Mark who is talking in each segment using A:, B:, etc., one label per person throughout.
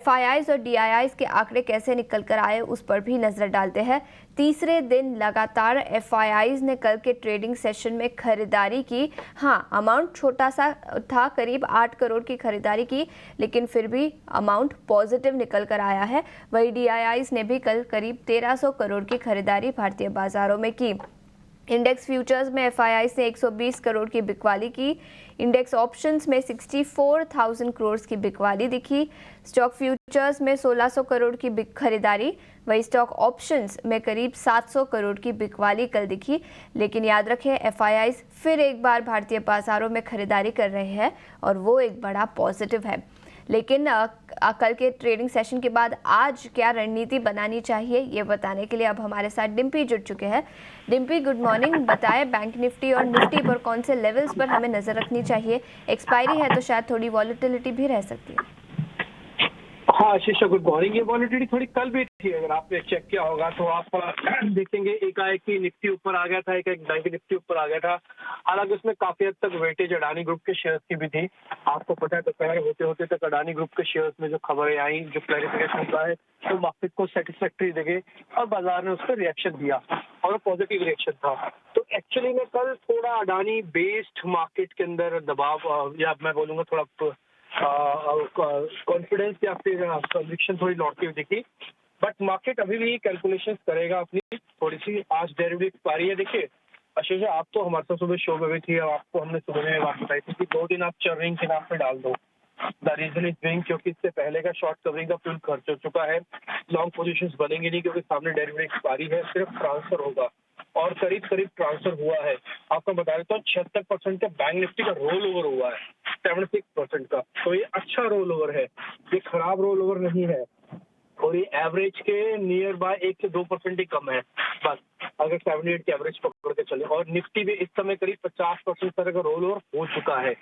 A: FIIs और DIIs के आंकड़े कैसे निकल कर आए उस पर भी नजर डालते हैं। तीसरे दिन लगातार एफआईआईज ने कल के ट्रेडिंग सेशन में खरीदारी की। हाँ, अमाउंट छोटा सा था, करीब 8 करोड़ की खरीदारी की, लेकिन फिर भी अमाउंट पॉजिटिव निकल कर आया है। वही डीआईआईज ने भी कल करीब 1300 करोड़ की खरीदारी भारतीय बाजारों में की। इंडेक्स फ्यूचर्स में एफआईआईज ने 120 करोड़ की बिकवाली की। इंडेक्स ऑप्शंस में 64,000 करोड़ की बिकवाली दिखी। स्टॉक फ्यूचर्स में 1600 करोड़ की खरीदारी, वही स्टॉक ऑप्शंस में करीब 700 करोड़ की बिकवाली कल दिखी। लेकिन याद रखें, एफआईआईज फिर एक बार भारतीय बाजारों में खरीदारी कर रहे हैं और वो एक बड़ा पॉजिटिव है। लेकिन कल के ट्रेडिंग सेशन के बाद आज क्या रणनीति बनानी चाहिए, ये बताने के लिए अब हमारे साथ डिम्पी जुड़ चुके हैं। Dimpy, good morning. बताएं, बैंक निफ्टी और निफ्टी पर कौन से लेवल्स पर हमें नजर रखनी चाहिए? एक्सपायरी है तो शायद थोड़ी वॉलेटिलिटी भी रह सकती है।
B: हाँ शीशा, गुड मॉर्निंग। ये वॉलेटिलिटी थोड़ी कल भी थी, अगर आपने चेक किया होगा तो आप देखेंगे एकाएक ही निफ्टी ऊपर आ गया था, एक बैंक निफ्टी ऊपर आ गया था। हालांकि उसमें काफी हद तक वेटेज अडानी ग्रुप के शेयर्स की भी थी। आपको पता है दोपहर होते होते तक अडानी ग्रुप के शेयर्स में जो खबरें आई, जो क्लैरिफिकेशन हुआ है, तो मार्केट को सेटिस्फैक्ट्री लगे और बाजार ने उस पर रिएक्शन दिया और पॉजिटिव रिएक्शन था। तो एक्चुअली में कल थोड़ा अडानी बेस्ड मार्केट के अंदर दबाव, या मैं बोलूंगा थोड़ा कॉन्फिडेंस या फिर कन्विक्शन थोड़ी लौटती हुई दिखी। बट मार्केट अभी भी कैलकुलेशंस करेगा अपनी थोड़ी सी। आज डेरिवेटिव एक्सपायरी है। देखिए आशीष, आप तो हमारे साथ सुबह शो में भी थी और आपको हमने सुबह में बात बताई थी कि 2 दिन आप चर्निंग के नाम पे डाल दो। द रीजन इज बिंग क्योंकि इससे पहले का शॉर्ट कवरिंग का फ्यूल खर्च हो चुका है। लॉन्ग पोजीशंस बनेंगे नहीं क्योंकि सामने डेरिवेटिव एक्सपायरी है, सिर्फ ट्रांसफर होगा और करीब करीब ट्रांसफर हुआ है। आपको बता देता हूँ 76% का बैंक निफ्टी का रोल ओवर हुआ है, 76% का। तो ये अच्छा रोल ओवर है, ये खराब रोल ओवर नहीं है और ये एवरेज के नियर बाय 1 से 2% ही कम है बस, अगर 78 की एवरेज पकड़ के चले। और निफ्टी भी इस समय करीब 50% तरह का रोल ओवर हो चुका है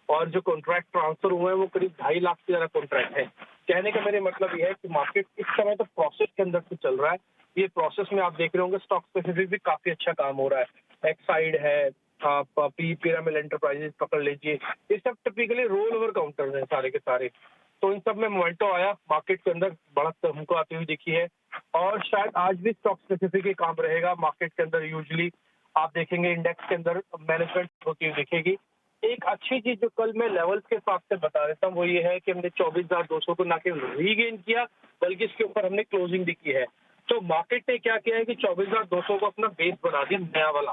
B: और जो कॉन्ट्रैक्ट ट्रांसफर हुए हैं वो करीब 2.5 लाख से ज्यादा कॉन्ट्रैक्ट है। कहने का मेरे मतलब ये है कि मार्केट इस समय तो प्रोसेस के अंदर से चल रहा है। ये प्रोसेस में आप देख रहे होंगे स्टॉक स्पेसिफिक भी काफी अच्छा काम हो रहा है। एक्साइड है, पिरामिड एंटरप्राइजेस पकड़ लीजिए, ये सब टिपिकली रोल ओवर काउंटर है सारे के सारे। तो इन सब में मोमेंटो आया, मार्केट के अंदर बढ़त हमको आती हुई दिखी है और शायद आज भी स्टॉक स्पेसिफिक ही काम रहेगा मार्केट के अंदर। यूजुअली आप देखेंगे इंडेक्स के अंदर मैनेजमेंट होती हुई दिखेगी। एक अच्छी चीज जो कल मैं लेवल्स के हिसाब से बता देता हूँ वो ये है कि हमने 24,200 को ना केवल रीगेन किया बल्कि इसके ऊपर हमने क्लोजिंग भी की है। तो मार्केट ने क्या किया है कि 24,200 को अपना बेस बना दिया नया वाला।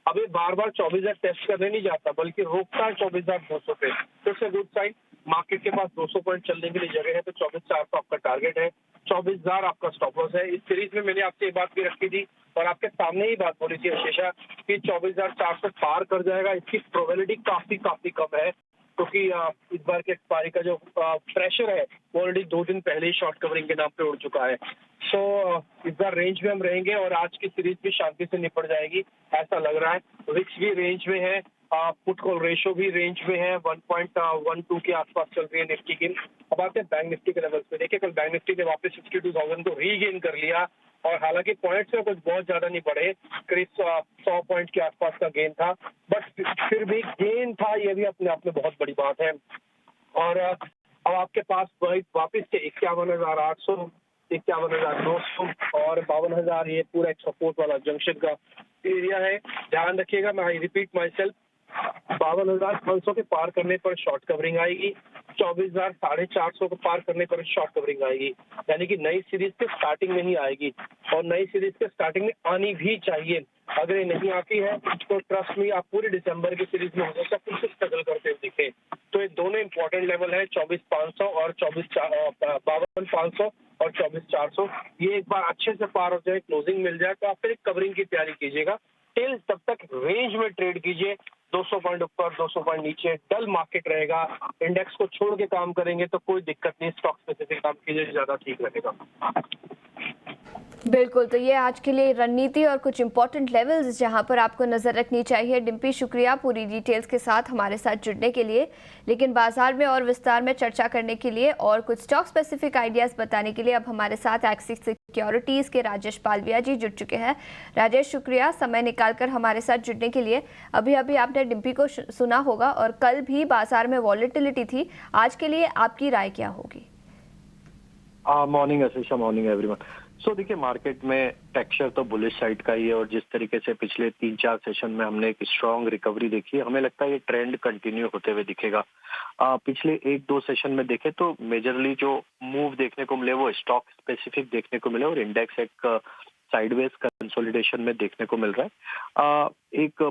B: अब ये बार बार 24,000 टेस्ट करने नहीं जाता बल्कि रोकता है 24,200 पे। तो it's a good sign. Market के पास 200 पॉइंट चलने के लिए जगह है, तो 24,400 आपका टारगेट है, 24,000 आपका स्टॉप लॉस है। इस सीरीज में मैंने आपसे ये बात भी रखी थी और आपके सामने ही बात बोली थी अशेषा कि 24,400 पार कर जाएगा। इसकी प्रोबेबिलिटी काफी कम है क्योंकि इस बार के एक्सपायरी का जो प्रेशर है वो ऑलरेडी 2 दिन पहले ही शॉर्ट कवरिंग के नाम पे उड़ चुका है। सो इस बार रेंज में हम रहेंगे और आज की सीरीज भी शांति से निपट जाएगी ऐसा लग रहा है। रिक्स भी रेंज में है, पुट कॉल रेशो भी रेंज में है, 1.12 के आसपास चल रही है निफ्टी की। अब आते हैं बैंक निफ्टी के लेवल्स पे। देखिए कल बैंक निफ्टी ने वापस 62,000 को रीगेन कर लिया और हालांकि पॉइंट्स में कुछ बहुत ज्यादा नहीं बढ़े, करीब 100 पॉइंट के आसपास का गेन था, बट फिर भी गेन था, ये भी अपने आप में बहुत बड़ी बात है। और अब आपके पास वापस से 51,800, 51,900 और 52,000 ये पूरा एक सपोर्ट वाला जंक्शन का एरिया है। ध्यान रखिएगा, मैं आई रिपीट माई सेल्फ, 52,500 के पार करने पर शॉर्ट कवरिंग आएगी, 24,450 को पार करने पर शॉर्ट कवरिंग आएगी। यानी कि नई सीरीज के स्टार्टिंग में ही आएगी और नई सीरीज के स्टार्टिंग में आनी भी चाहिए। अगर ये नहीं आती है तो ट्रस्ट में आप पूरे दिसंबर की सीरीज में हो सकता है फिर से स्ट्रगल करते हुए दिखे। तो ये दोनों इंपॉर्टेंट लेवल है, 24,500 और 52,500 और 24,400। ये एक बार अच्छे से पार हो जाए, क्लोजिंग मिल जाए तो आप फिर एक कवरिंग की तैयारी कीजिएगा। टिल तब तक रेंज में ट्रेड कीजिए, 200 पॉइंट ऊपर 200 पॉइंट नीचे, डल मार्केट रहेगा। इंडेक्स को छोड़ के काम करेंगे तो कोई दिक्कत नहीं, स्टॉक स्पेसिफिक काम कीजिए, ज्यादा ठीक रहेगा।
A: बिल्कुल, तो ये आज के लिए रणनीति और कुछ इंपॉर्टेंट लेवल्स जहां पर आपको नज़र रखनी चाहिए। डिम्पी, शुक्रिया पूरी डिटेल्स के साथ हमारे साथ जुड़ने के लिए। लेकिन बाजार में और विस्तार में चर्चा करने के लिए और कुछ स्टॉक स्पेसिफिक आइडियाज़ बताने के लिए अब हमारे साथ एक्सिस सिक्योरिटीज़ के राजेश पालविया जी जुड़ चुके हैं। राजेश, शुक्रिया समय निकालकर हमारे साथ जुड़ने के लिए। अभी अभी आपने डिम्पी को सुना होगा और कल भी बाजार में वॉलेटिलिटी थी, आज के लिए आपकी राय क्या होगी?
B: Morning Ashisha, morning everyone. So देखिए, मार्केट में टेक्सचर तो बुलिश साइड का ही है और जिस तरीके से पिछले 3-4 सेशन में हमने एक स्ट्रांग रिकवरी देखी है, हमें लगता है ये ट्रेंड कंटिन्यू होते हुए दिखेगा। पिछले 1-2 सेशन में देखें तो मेजरली जो मूव देखने को मिले वो स्टॉक स्पेसिफिक देखने को मिले और इंडेक्स एक साइडवेज कंसोलिडेशन में देखने को मिल रहा है। एक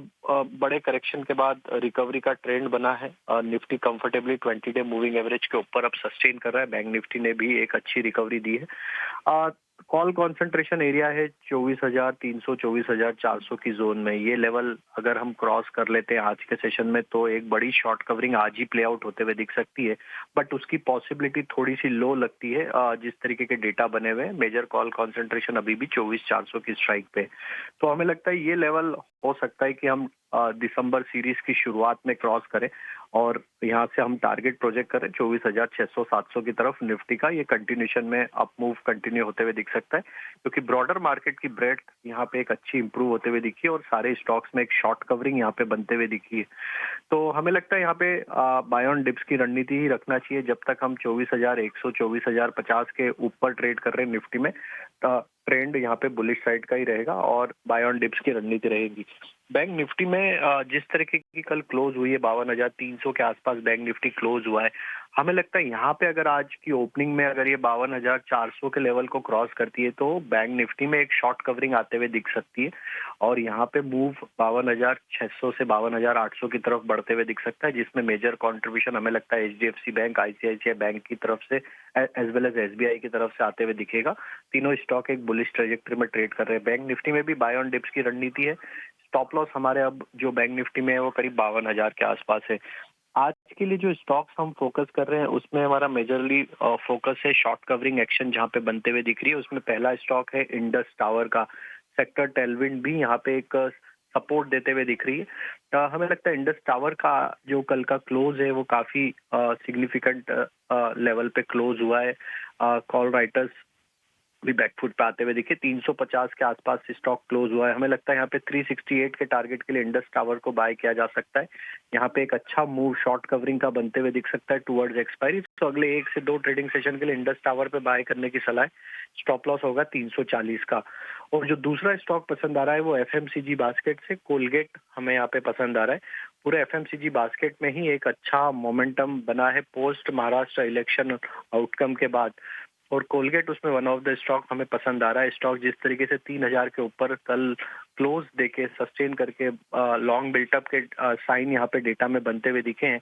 B: बड़े करेक्शन के बाद रिकवरी का ट्रेंड बना है। Nifty comfortably 20 day moving average के ऊपर अब सस्टेन कर रहा है। बैंक निफ्टी ने भी एक अच्छी रिकवरी दी है। कॉल कंसंट्रेशन एरिया है 24,300 24,400 की जोन में। ये लेवल अगर हम क्रॉस कर लेते हैं आज के सेशन में तो एक बड़ी शॉर्ट कवरिंग आज ही प्ले आउट होते हुए दिख सकती है, बट उसकी पॉसिबिलिटी थोड़ी सी लो लगती है। जिस तरीके के डेटा बने हुए हैं, मेजर कॉल कंसंट्रेशन अभी भी 24,400 की स्ट्राइक पे। तो हमें लगता है ये लेवल हो सकता है कि हम दिसंबर सीरीज की शुरुआत में क्रॉस करें और यहाँ से हम टारगेट प्रोजेक्ट करें 24,600-700 की तरफ निफ्टी का। ये कंटिन्यूशन में अप मूव कंटिन्यू होते हुए दिख सकता है क्योंकि ब्रॉडर मार्केट की ब्रेड यहाँ पे एक अच्छी इंप्रूव होते हुए दिखी है और सारे स्टॉक्स में एक शॉर्ट कवरिंग यहाँ पे बनते हुए दिखी है। तो हमें लगता है यहाँ पे बाय ऑन डिप्स की रणनीति ही रखना चाहिए जब तक हम 24,100 24,050 के ऊपर ट्रेड कर रहे हैं निफ्टी में। ट्रेंड यहाँ पे बुलिश साइड का ही रहेगा और बाय ऑन डिप्स की रणनीति रहेगी। बैंक निफ्टी में जिस तरीके की कल क्लोज हुई है 52,300 के आसपास बैंक निफ्टी क्लोज हुआ है। हमें लगता है यहाँ पे अगर आज की ओपनिंग में अगर ये 52,400 के लेवल को क्रॉस करती है तो बैंक निफ्टी में एक शॉर्ट कवरिंग आते हुए दिख सकती है और यहाँ पे मूव 52,600 से 52,800 की तरफ बढ़ते हुए दिख सकता है, जिसमें मेजर कंट्रीब्यूशन हमें लगता है एचडीएफसी बैंक, आईसीआईसीआई बैंक की तरफ से एज वेल एज एसबीआई की तरफ से आते हुए दिखेगा। तीनों स्टॉक एक बुलिश ट्रेजेक्टरी में ट्रेड कर रहे हैं। बैंक निफ्टी में भी बाय ऑन डिप्स की रणनीति है। स्टॉप लॉस हमारे अब जो बैंक निफ्टी में है वो करीब 52,000 के आसपास है। आज के लिए जो स्टॉक्स हम फोकस कर रहे हैं उसमें हमारा मेजरली फोकस है शॉर्ट कवरिंग एक्शन जहां पे बनते हुए दिख रही है। उसमें पहला स्टॉक है इंडस टावर का। सेक्टर टेलविंड भी यहाँ पे एक सपोर्ट देते हुए दिख रही है। हमें लगता है इंडस टावर का जो कल का क्लोज है वो काफी सिग्निफिकेंट लेवल पे क्लोज हुआ है। कॉल राइटर्स भी बैकफुट पे आते हुए दिखे। 350 के आसपास स्टॉक क्लोज हुआ है। हमें लगता है यहाँ पे 368 के टारगेट के लिए इंडस टावर को बाय किया जा सकता है। यहाँ पे एक अच्छा मूव शॉर्ट कवरिंग का बनते हुए दिख सकता है टुवर्ड्स एक्सपायरी। तो अगले 1 से 2 ट्रेडिंग सेशन के लिए इंडस टावर पे बाय करने की सलाह है। स्टॉप लॉस होगा 340 का। और जो दूसरा स्टॉक पसंद आ रहा है वो एफएमसीजी बास्केट से कोलगेट हमें यहाँ पे पसंद आ रहा है। पूरे एफएमसीजी बास्केट में ही एक अच्छा मोमेंटम बना है पोस्ट महाराष्ट्र इलेक्शन आउटकम के बाद और कोलगेट उसमें वन ऑफ द स्टॉक हमें पसंद आ रहा है। स्टॉक जिस तरीके से 3,000 के ऊपर कल क्लोज देके सस्टेन करके लॉन्ग बिल्टअप के साइन यहाँ पे डेटा में बनते हुए दिखे हैं।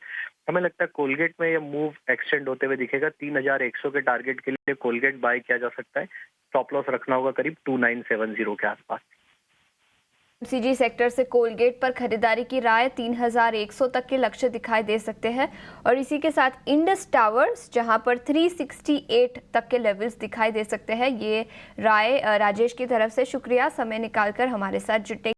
B: हमें लगता है कोलगेट में ये मूव एक्सटेंड होते हुए दिखेगा। 3,100 के टारगेट के लिए कोलगेट बाय किया जा सकता है। स्टॉप लॉस रखना होगा करीब 2,970 के आसपास।
A: एफएमसीजी सेक्टर से कोलगेट पर खरीदारी की राय 3,100 तक के लक्ष्य दिखाई दे सकते हैं और इसी के साथ इंडस टावर्स जहां पर 368 तक के लेवल्स दिखाई दे सकते हैं। ये राय राजेश की तरफ से। शुक्रिया समय निकालकर हमारे साथ जुटे।